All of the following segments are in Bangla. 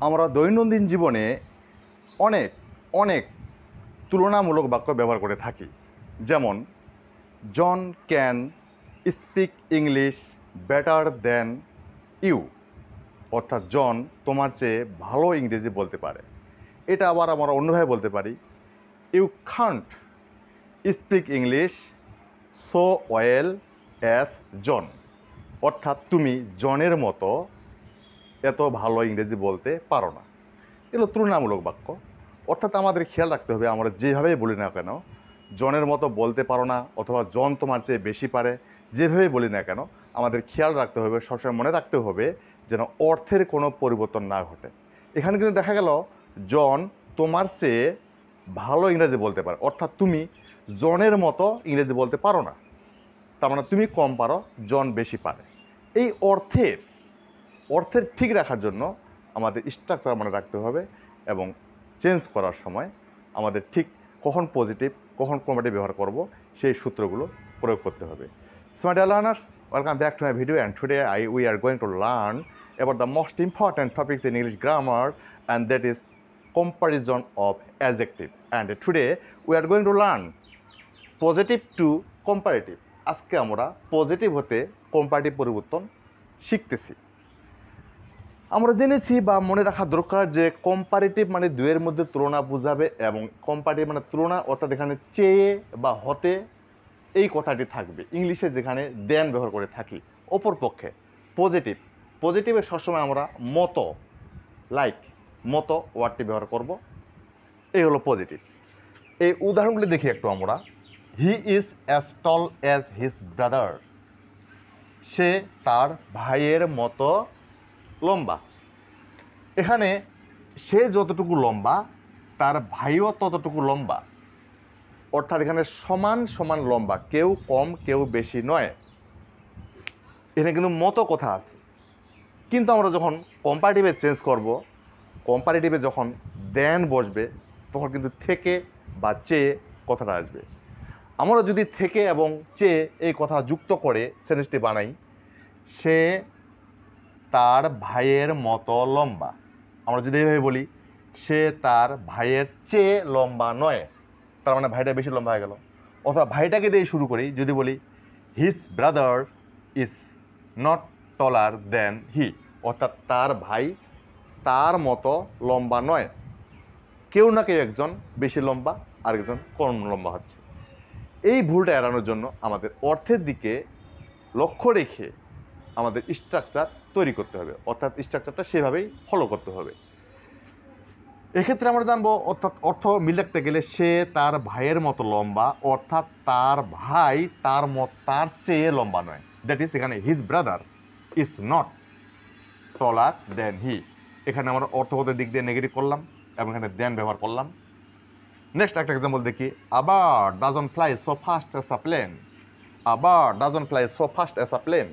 আমরা দৈনন্দিন জীবনে অনেক অনেক তুলনামূলক বাক্য ব্যবহার করে থাকি। যেমন John can speak English better than you, অর্থাৎ জন তোমার চেয়ে ভালো ইংরেজি বলতে পারে। এটা আবার আমরা অন্যভাবে বলতে পারি, you can't speak English so well as John, অর্থাৎ তুমি জনের মতো এত ভালো ইংরেজি বলতে পারো না। এগুলো তুলনামূলক বাক্য, অর্থাৎ আমাদের খেয়াল রাখতে হবে আমরা যেভাবেই বলি না কেন, জনের মতো বলতে পারো না অথবা জন তোমার চেয়ে বেশি পারে, যেভাবেই বলি না কেন আমাদের খেয়াল রাখতে হবে, সবসময় মনে রাখতে হবে যেন অর্থের কোনো পরিবর্তন না ঘটে। এখানে কিন্তু দেখা গেল জন তোমার চেয়ে ভালো ইংরেজি বলতে পারে, অর্থাৎ তুমি জনের মতো ইংরেজি বলতে পারো না, তার মানে তুমি কম পারো, জন বেশি পারে। এই অর্থের ঠিক রাখার জন্য আমাদের স্ট্রাকচার মনে রাখতে হবে এবং চেঞ্জ করার সময় আমাদের ঠিক কখন পজিটিভ কখন কমেটিভ ব্যবহার করব সেই সূত্রগুলো প্রয়োগ করতে হবে। So my dear learners, welcome back to my video, and today we are going to learn about the most important topics in English grammar, and that is comparison of adjective. And today we are going to learn positive to comparative. আজকে আমরা পজিটিভ হতে কম্পারেটিভ পরিবর্তন শিখতেছি। আমরা জেনেছি বা মনে রাখা দরকার যে কম্পারেটিভ মানে দুয়ের মধ্যে তুলনা বোঝাবে, এবং কম্পারেটিভ মানে তুলনা, অর্থাৎ এখানে চেয়ে বা হতে এই কথাটি থাকবে। ইংলিশে যেখানে দেন ব্যবহার করে থাকি। অপরপক্ষে পজিটিভে সবসময় আমরা মতো, লাইক, মতো ওয়ার্ডটি ব্যবহার করব। এই হলো পজিটিভ। এই উদাহরণগুলি দেখি একটু আমরা। He is as tall as his brother, সে তার ভাইয়ের মতো লম্বা। এখানে সে যতটুকু লম্বা তার ভাইও ততটুকু লম্বা, অর্থাৎ এখানে সমান সমান লম্বা, কেউ কম কেউ বেশি নয়। এখানে কিন্তু মতো কথা আছে, কিন্তু আমরা যখন কম্পারেটিভে চেঞ্জ করব, কম্পারেটিভে যখন দেন বসবে তখন কিন্তু থেকে বা চেয়ে কথাটা আসবে। আমরা যদি থেকে এবং চেয়ে এই কথা যুক্ত করে সেন্টেন্সটি বানাই, সে তার ভাইয়ের মতো লম্বা। আমরা যদি এইভাবে বলি, সে তার ভাইয়ের চেয়ে লম্বা নয়, তার মানে ভাইটা বেশি লম্বা হয়ে গেল। অথবা ভাইটাকে দিয়ে শুরু করি, যদি বলি his brother is not taller than he, অর্থাৎ তার ভাই তার মতো লম্বা নয়। কেউ না কেউ একজন বেশি লম্বা, আরেকজন কম লম্বা হচ্ছে। এই ভুলটা এড়ানোর জন্য আমাদের অর্থের দিকে লক্ষ্য রেখে আমাদের স্ট্রাকচার তৈরি করতে হবে, অর্থাৎ স্ট্রাকচারটা সেভাবেই ফলো করতে হবে। এক্ষেত্রে আমরা জানবো, অর্থাৎ অর্থ মিল রাখতে গেলে সে তার ভাইয়ের মতো লম্বা, অর্থাৎ তার ভাই তার চেয়ে লম্বা নয়। দ্যাট ইজ, এখানে his brother is not taller than he. এখানে আমরা অর্থগত দিক দিয়ে নেগেটিভ করলাম এবং এখানে দেন ব্যবহার করলাম। নেক্সট একটা এক্সাম্পল দেখি। আবার doesn't fly so fast as a plane. আবার doesn't fly so fast as a plane,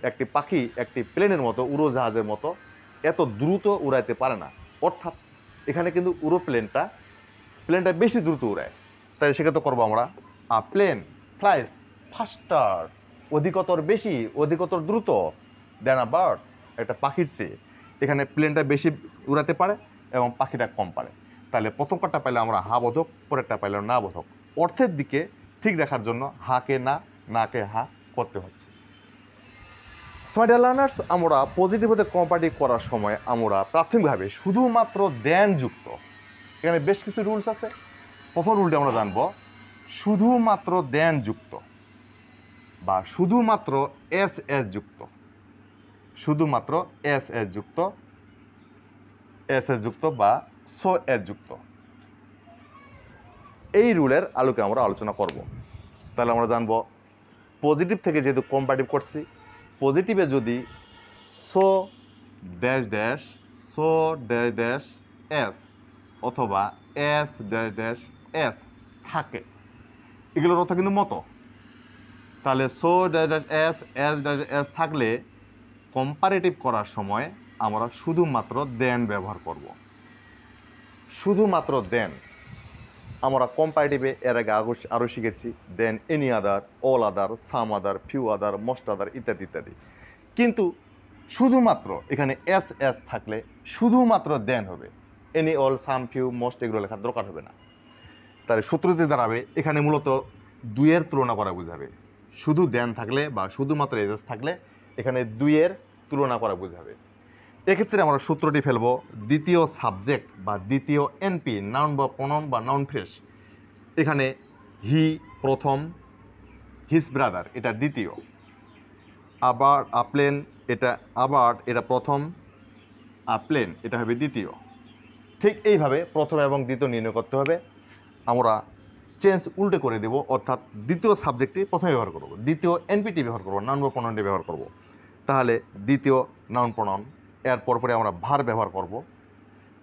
একটি পাখি একটি প্লেনের মতো, উড়োজাহাজের মতো এত দ্রুত উড়াইতে পারে না। অর্থাৎ এখানে কিন্তু প্লেনটা বেশি দ্রুত উড়ায়, তাই সেক্ষেত্রে করবো আমরা আ প্লেন ফ্লাইস ফাস্টার, অধিকতর বেশি, অধিকতর দ্রুত, দেন আ বার্ড, একটা পাখির চেয়ে। এখানে প্লেনটা বেশি উড়াতে পারে এবং পাখিটা কম পারে। তাহলে প্রথম কারটা পাইলে আমরা হা বোধক, পরেরটা পাইলে না বোধক। অর্থের দিকে ঠিক দেখার জন্য হাকে না, নাকে হা করতে হচ্ছে। স্মার্ট লার্নার্স, আমরা পজিটিভ হতে কম্পারেটিভ করার সময় আমরা প্রাথমিকভাবে শুধুমাত্র দেন যুক্ত, এখানে বেশ কিছু রুলস আছে। প্রথম রুলটা আমরা জানবো, শুধুমাত্র দেন যুক্ত বা শুধুমাত্র এস এস যুক্ত, শুধুমাত্র এস এস যুক্ত বা সো এস যুক্ত, এই রুলের আলোকে আমরা আলোচনা করব। তাহলে আমরা জানবো, পজিটিভ থেকে যেহেতু কম্পারেটিভ করছি, পজিটিভে যদি so dash dash, so dash dash S অথবা এস ড্যাশ ড্যাশ এস থাকে, এগুলোর অর্থ কিন্তু মতো। তাহলে so dash dash S dash S থাকলে কম্পারেটিভ করার সময় আমরা শুধুমাত্র দেন ব্যবহার করব, শুধুমাত্র দেন। আমরা কম্পারেটিভে এর আগে আরও শিখেছি than any other, all other, some other, few other, most other ইত্যাদি ইত্যাদি। কিন্তু শুধুমাত্র এখানে এস এস থাকলে শুধুমাত্র দেন হবে, এনি অল সাম ফিউ মোস্ট এগুলো লেখার দরকার হবে না। তাহলে সূত্রটি দাঁড়াবে এখানে মূলত দুইয়ের তুলনা করা বোঝাবে, শুধু দেন থাকলে বা শুধুমাত্র এস এস থাকলে এখানে দুইয়ের তুলনা করা বোঝাবে। এক্ষেত্রে আমরা সূত্রটি ফেলবো, দ্বিতীয় সাবজেক্ট বা দ্বিতীয় এনপি নাউন বা প্রনাউন বা নাউন ফ্রেশ, এখানে হি প্রথম, হিজ ব্রাদার এটা দ্বিতীয়, আবার আপলেন এটা প্রথম, আপলেন এটা হবে দ্বিতীয়। ঠিক এইভাবে প্রথম এবং দ্বিতীয় নির্ণয় করতে হবে। আমরা চেঞ্জ উল্টে করে দেব, অর্থাৎ দ্বিতীয় সাবজেক্টটি প্রথমে ব্যবহার করব, দ্বিতীয় এনপিটি ব্যবহার করব, নাউন বা প্রনাউনটি ব্যবহার করব। তাহলে দ্বিতীয় নাউন প্রনাউন, এর পরে আমরা ভার ব্যবহার করব,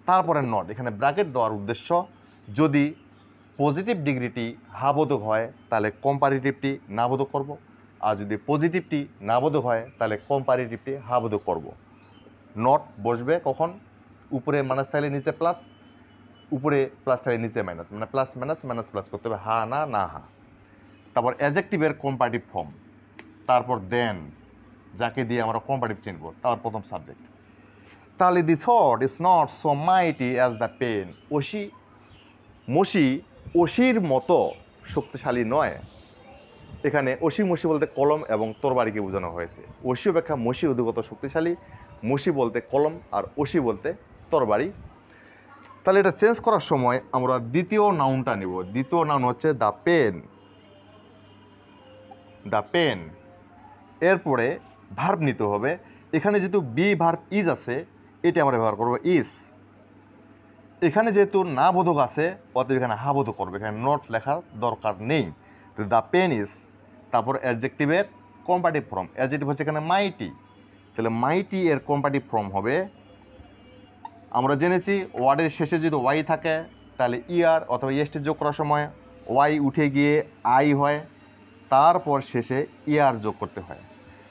তারপরে নট। এখানে ব্র্যাকেট দেওয়ার উদ্দেশ্য, যদি পজিটিভ ডিগ্রিটি হাবোধক হয় তাহলে কম্পারেটিভটি নাবোধক করব, আর যদি পজিটিভটি নাবোধক হয় তাহলে কম্পারেটিভটি হাবোধক করব। নট বসবে কখন? উপরে মাইনাস থাকলে নিচে প্লাস, উপরে প্লাস থাকলে নিচে মাইনাস, মানে প্লাস মাইনাস মাইনাস প্লাস করতে হবে, হা না না হা। তারপর অ্যাডজেক্টিভের কম্পারেটিভ ফর্ম, তারপর দেন যাকে দিয়ে আমরা কম্পারেটিভ চিনব, তার প্রথম সাবজেক্ট। তাহলে দি থট is not so mighty as the pen, মসি অসির মতো শক্তিশালী নয়। এখানে অসি মসি বলতে কলম এবং তরবারিকে বোঝানো হয়েছে। অসি অপেক্ষা মসি অধিকতর শক্তিশালী, মসি বলতে কলম আর অসি বলতে তরবারি। তাহলে এটা চেঞ্জ করার সময় আমরা দ্বিতীয় নাউনটা নিব। দ্বিতীয় নাউন হচ্ছে দ্য পেন, দ্য পেন। এরপরে ভার্ব নিতে হবে। এখানে যেহেতু বি ভার্ব ইজ আছে, এটা আমরা ব্যবহার করবো ইজ। এখানে যেহেতু না বোধক আছে, অতএব এখানে হা বোধক করবে, এখানে নট লেখার দরকার নেই। তো দ্য পেন ইজ, তারপর অ্যাডজেক্টিভের কম্পারেটিভ ফর্ম, অ্যাডজেক্টিভ হচ্ছে এখানে মাইটি, তাহলে মাইটি এর কম্পারেটিভ ফর্ম হবে, আমরা জেনেছি ওয়ার্ডের শেষে যদি ওয়াই থাকে তাহলে ইয়ার অথবা ইএসটি যোগ করার সময় ওয়াই উঠে গিয়ে আই হয়, তারপর শেষে ইয়ার যোগ করতে হয়।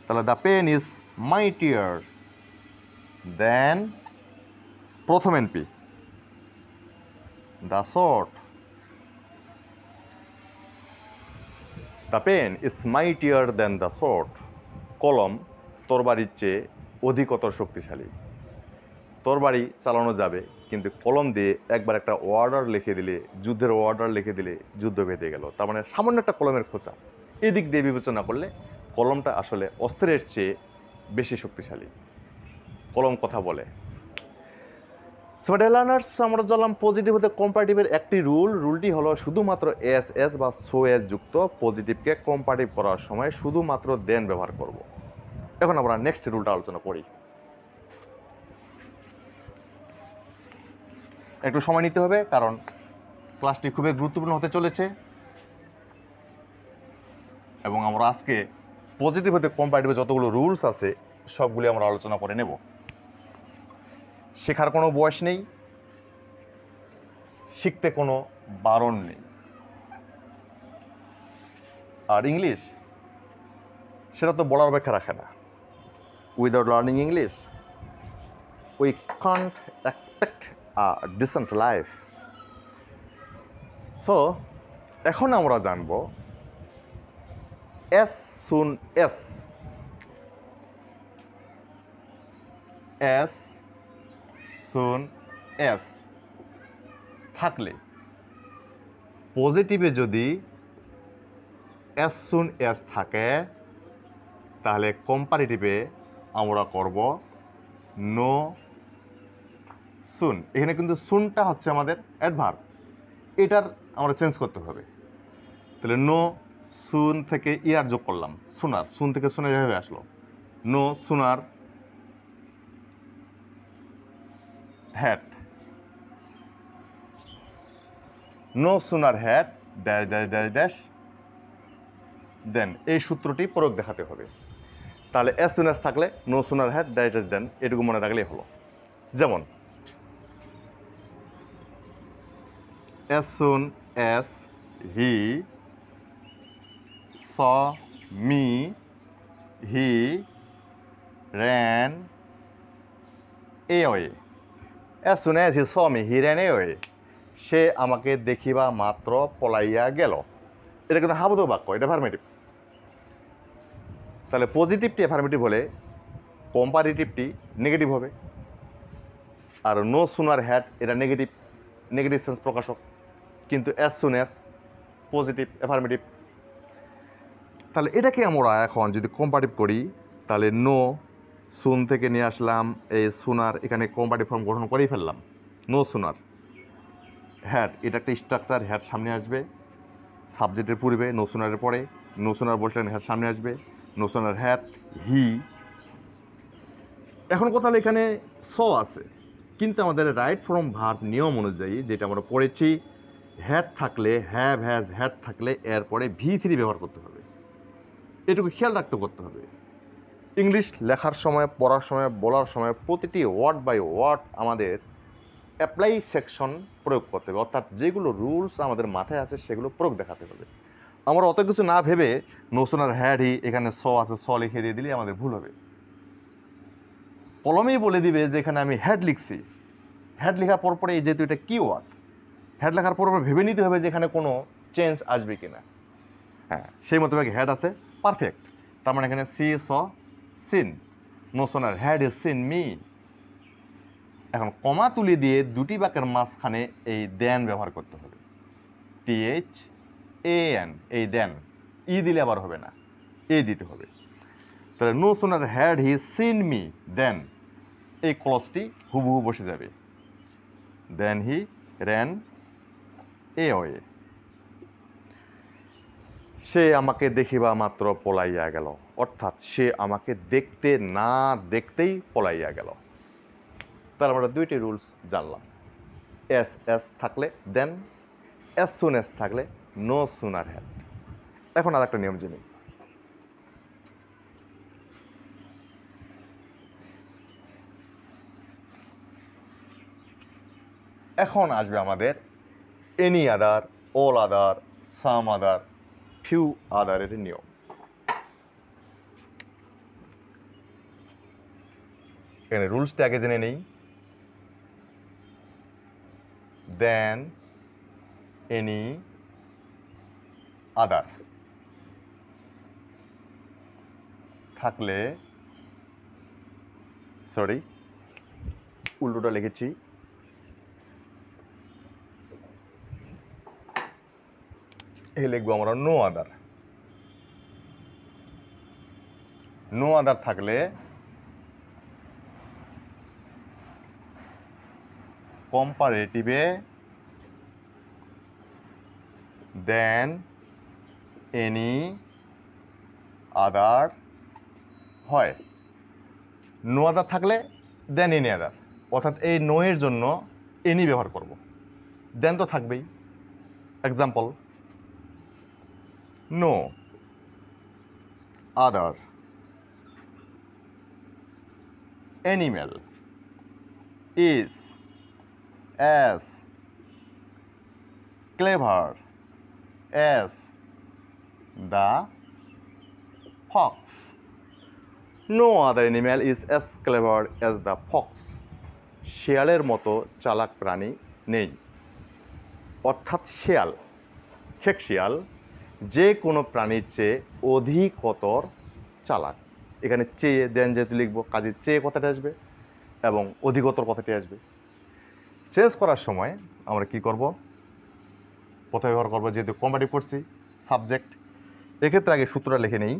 তাহলে the pen is mightier than প্রথম এনপি, the sword. The pen is mightier than the sword, কলম তরবারির চেয়ে অধিকতর শক্তিশালী। তরবারি চালানো যাবে, কিন্তু কলম দিয়ে একবার একটা অর্ডার লিখে দিলে, যুদ্ধের অর্ডার লিখে দিলে যুদ্ধ বেঁধে গেল। তার মানে সামান্য একটা কলমের খোঁচা, এদিক দিয়ে বিবেচনা করলে কলমটা আসলে অস্ত্রের চেয়ে বেশি শক্তিশালী। কলম কথা বলে। সো লার্নার্স, আমরা জানলাম পজিটিভ হতে কম্পারেটিভের একটি রুলটি হলো শুধুমাত্র এস এস বা সো এস যুক্ত পজিটিভকে কম্পারেটিভ করার সময় শুধুমাত্র দেন ব্যবহার করব। এখন আমরা নেক্সট রুলটা আলোচনা করি। একটু সময় নিতে হবে, কারণ ক্লাসটি খুবই গুরুত্বপূর্ণ হতে চলেছে এবং আমরা আজকে পজিটিভ হতে কম্পারেটিভে যতগুলো রুলস আছে সবগুলি আমরা আলোচনা করে নেব। শেখার কোনো বয়স নেই, শিখতে কোনো বারণ নেই। আর ইংলিশ সেটা তো বলার অপেক্ষা রাখে না। Without learning English we can't expect a decent life. So এখন আমরা জানব as soon as থাকলে, পজিটিভে যদি as soon as থাকে তাহলে কম্পারেটিভে আমরা করব নো সুন। এখানে কিন্তু সুনটা হচ্ছে আমাদের অ্যাডভার্ব, এটার আমরা চেঞ্জ করতে হবে। তাহলে নো সুন থেকে ইয়ার যোগ করলাম, সুনার, সুন থেকে সুনার এভাবে আসলো, no sooner had, no sooner had dash dash dash dash then, এই সূত্রটি প্রয়োগ দেখাতে হবে। তাহলে অ্যাজ সুন অ্যাজ থাকলে no sooner had dash dash then, এটুকু মনে রাখলেই হলো। যেমন as soon as he saw me he ran away. As soon as he saw me he ran away. সে আমাকে দেখিবা মাত্র পলাইয়া গেল। এটা কিন্তু হাবোধক বাক্য, এটা অ্যাফার্মেটিভ। তাহলে পজিটিভটি অ্যাফার্মেটিভ হলে কম্পারেটিভটি নেগেটিভ হবে, আর নো সুনার হ্যাড এটা নেগেটিভ নেগেটিভ সেন্স প্রকাশক, কিন্তু as soon as positive affirmative. তাহলে এটাকে আমরা এখন যদি কম্পারেটিভ করি, তাহলে নো সুন থেকে নিয়ে আসলাম এই সুনার, এখানে কম্পারেটিভ ফর্ম গঠন করেই ফেললাম। নো সুনার হ্যাড, এটা একটা স্ট্রাকচার, হ্যাড সামনে আসবে সাবজেক্টের পূর্বে, নো সুনারের পরে, নো সুনার বসলেন হ্যাড সামনে আসবে, নো সুনার হ্যাড হি। এখন কথা হলো এখানে স আছে, কিন্তু আমাদের রাইট ফ্রম ভার্ব নিয়ম অনুযায়ী যেটা আমরা পড়েছি, হ্যাড থাকলে হ্যাভ হ্যাজ হ্যাড থাকলে এরপরে V3 ব্যবহার করতে হবে, এটুকু খেয়াল রাখতে করতে হবে। ইংলিশ লেখার সময়, পড়ার সময়, বলার সময় প্রতিটি ওয়ার্ড বাই ওয়ার্ড আমাদের অ্যাপ্লাই সেকশন প্রয়োগ করতে হবে, অর্থাৎ যেগুলো রুলস আমাদের মাথায় আছে সেগুলো প্রয়োগ দেখাতে হবে। আমরা অত কিছু না ভেবে নোশনার হ্যাড হি, এখানে স আছে স লিখে দিয়ে দিলে আমাদের ভুল হবে। কলমেই বলে দিবে যে এখানে আমি হ্যাড লিখছি, হ্যাড লেখার পর পরে যেহেতু এটা কি ওয়ার্ড, হ্যাড লেখার পর ভেবে নিতে হবে যে এখানে কোনো চেঞ্জ আসবে কিনা। হ্যাঁ, সেই মোতাবেক হ্যাড আছে, পারফেক্ট। তার মানে এখানে see saw seen, no sooner had is seen me. এখন কমা তুলে দিয়ে দুটি বাক্যের মাঝখানে এই দেন ব্যবহার করতে হবে, THAN, এই দেন, ই দিলে আবার হবে না, এ দিতে হবে। তাহলে no sooner had he seen me then, এই ক্লজটি হুবহু বসে যাবে, দেন হি র্যান অ্যাওয়ে। সে আমাকে দেখিবা মাত্র পলাইয়া গেল, অর্থাৎ সে আমাকে দেখতে না দেখতেই পলাইয়া গেল। তাহলে আমরা দুইটি রুলস জানলাম, এস এস থাকলে দেন, অ্যাজ সুন এস থাকলে নো সুনার হ্যাড। এখন আর একটা নিয়ম জেনে, এখন আসবে আমাদের any other, all other, some other, few আদারের নিয়ম। এখানে রুলসটা আগে জেনে নেই। দেন, এনি, আদার থাকলে, সরি উল্টোটা লিখেছি, এই লিখবো আমরা নো আদার। নো আদার থাকলে কম্পারেটিভে দেন, এনি, আদার হয়। নো আদার থাকলে দেন এনি আদার, অর্থাৎ এই নো এর জন্য এনি ব্যবহার করব, দেন তো থাকবেই। Example, no other animal is as clever as the fox. No other animal is as clever as the fox. শেয়ালের মতো চালাক প্রাণী নেই, অর্থাৎ শেয়াল, হেক শিয়াল যে কোনো প্রাণীর চেয়ে অধিকতর চালাক। এখানে চেয়ে দেন যেহেতু লিখবো, কাজে চেয়ে কথাটা আসবে এবং অধিকতর কথাটি আসবে। চেঞ্জ করার সময় আমরা কি করব, প্রথমে ব্যবহার করবো, যেহেতু কম্পারেটিভ করছি, সাবজেক্ট। এক্ষেত্রে আগে সূত্রটা লিখে নেই।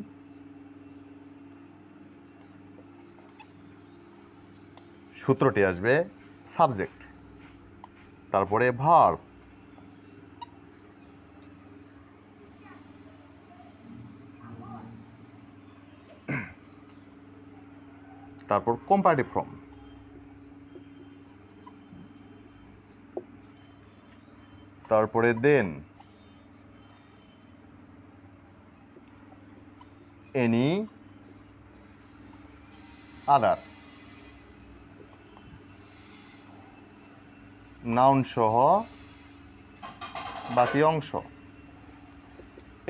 সূত্রটি আসবে সাবজেক্ট, তারপরে ভার্ব, তারপর কম্পারেটিভ ফর্ম, তারপরে দেন, এনি, আদার, নাউন সহ বাকি অংশ।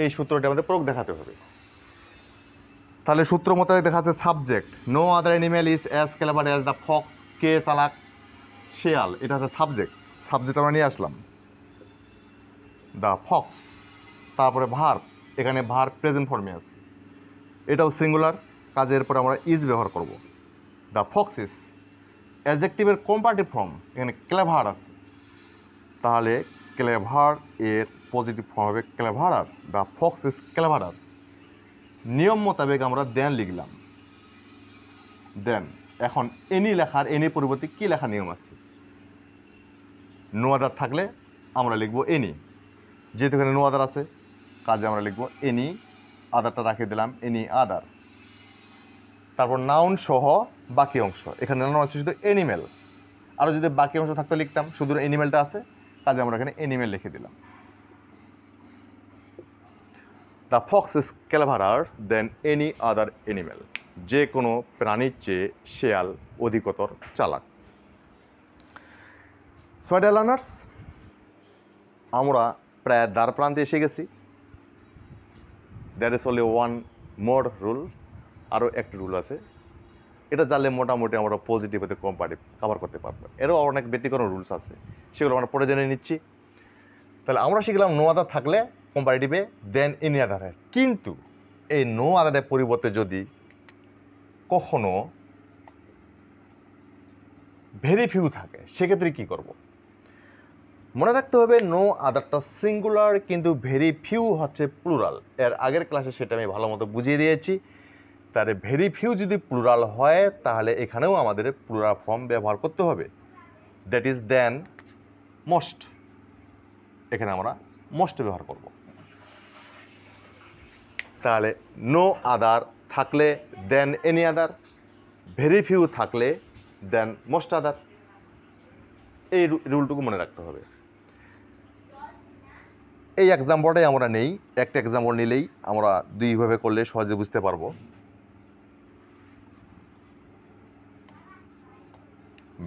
এই সূত্রটি আমাদের প্রয়োগ দেখাতে হবে। তাহলে সূত্র মোতাবেক দেখা যাচ্ছে subject, no other animal is as clever as the fox, কে চালাক, শেয়াল, এটা হচ্ছে সাবজেক্ট। সাবজেক্ট আমরা নিয়ে আসলাম দ্য ফক্স। তারপরে ভার্ব, এখানে ভার্ব প্রেজেন্ট ফর্মে আছে, এটাও সিঙ্গুলার, কাজের পরে আমরা ইজ ব্যবহার করব। দ্য ফক্সিস অ্যাডজেক্টিভের কম্পারেটিভ ফর্ম এখানে ক্লেভার আছে, তাহলে ক্লেভার এর পজিটিভ ফর্ম হবে cleverer. The Fox is cleverer. নিয়ম মোতাবেক আমরা দেন লিখলাম, দেন। এখন এনি লেখার এনি পরিবর্তে কি লেখার নিয়ম আছে? নো আদার থাকলে আমরা লিখবো এনি, যেহেতু এখানে নো আদার আছে কাজে আমরা লিখবো এনি, আদারটা রাখিয়ে দিলাম এনি আদার। তারপর নাউন সহ বাকি অংশ, এখানে নাউন আছে শুধু এনিমেল, আরও যদি বাকি অংশ থাকতে লিখতাম, শুধু এনিমেলটা আছে কাজে আমরা এখানে এনিমেল লিখে দিলাম। The Fox is cleverer then any other animal. যে কোনো প্রাণীর চেয়ে শেয়াল অধিকতর চালাক। সো ডিয়ার লার্নার্স, আমরা প্রায় দ্বার প্রান্তে এসে গেছি। There is only one more rule, আরও একটি রুল আছে, এটা জানলে মোটামুটি আমরা পজিটিভ হতে কম্পারেটিভ কভার করতে পারবো। এরও অনেক ব্যতিক্রম রুলস আছে, সেগুলো আমরা পরে জেনে নিচ্ছি। তাহলে আমরা শিখলাম নো আদার থাকলে কম্পারেটিভে দেন এনি আদারে, কিন্তু এই নো আদারের পরিবর্তে যদি কখনো ভেরি ফিউ থাকে সেক্ষেত্রে কি করব? মনে রাখতে হবে নো আদারটা সিঙ্গুলার, কিন্তু ভেরি ফিউ হচ্ছে প্লুরাল। এর আগের ক্লাসে সেটা আমি ভালো মতো বুঝিয়ে দিয়েছি। তাহলে ভেরি ফিউ যদি প্লুরাল হয় তাহলে এখানেও আমাদের প্লুরাল ফর্ম ব্যবহার করতে হবে, দ্যাট ইজ দেন মোস্ট। এখানে আমরা মোস্ট ব্যবহার করব। তাহলে নো আদার থাকলে দেন এনি আদার, ভেরি ফিউ থাকলে দেন মোস্ট আদার। এই রুলটুকু মনে রাখতে হবে। এই এক্সাম্পলটাই আমরা নেই, একটা এক্সাম্পল নিলেই আমরা দুইভাবে করলে সহজে বুঝতে পারবো।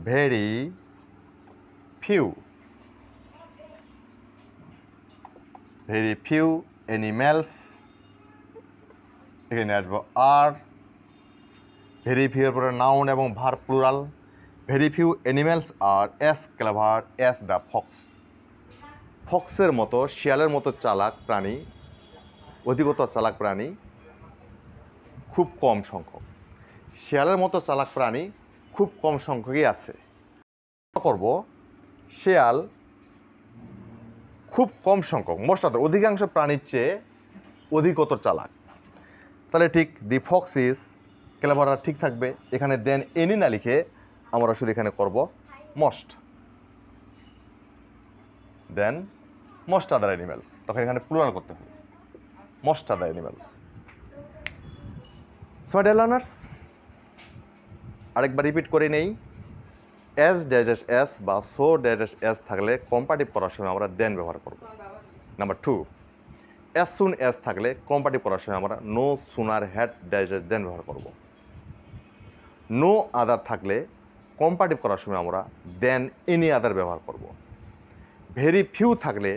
Very few, very few animals, এখানে আসবো আর, ভেরি ফিউ এর পরে নাউন এবং verb plural. Very few animals are as clever as the fox. ফক্সের মতো, শিয়ালের মতো চালাক প্রাণী, অধিকতর চালাক প্রাণী খুব কম সংখ্যক। শিয়ালের মতো চালাক প্রাণী খুব কম সংখ্যকই আছে। করব শিয়াল খুব কম সংখ্যক, মোস্ট অফ অধিকাংশ প্রাণীর চেয়ে অধিকতর চালাক। তাহলে ঠিক দি ফক্স ইজ ক্লেভারার ঠিক থাকবে। এখানে দেন এনি না লিখে আমরা শুধু এখানে করব মোস্ট, দেন মোস্ট আদার অ্যানিমেলস। তখন এখানে প্লুরাল করতে হবে, most other animals. So dear learners, আরেকবার রিপিট করে নেই। অ্যাজ ড্যাশ এস বা সো ড্যাশ এস থাকলে কম্পারেটিভ করার সময় আমরা দেন ব্যবহার করব। নাম্বার 2, অ্যাজ সুন অ্যাজ থাকলে কম্পারেটিভ করার সময় আমরা নো সুনার হ্যাড ড্যাশ দেন ব্যবহার করব। নো আদার থাকলে কম্পারেটিভ করার সময় আমরা দেন এনি আদার ব্যবহার করব। ভেরি ফিউ থাকলে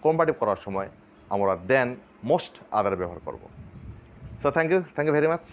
কম্পারেটিভ করার সময় আমরা দেন মোস্ট আদার ব্যবহার করব। So thank you very much.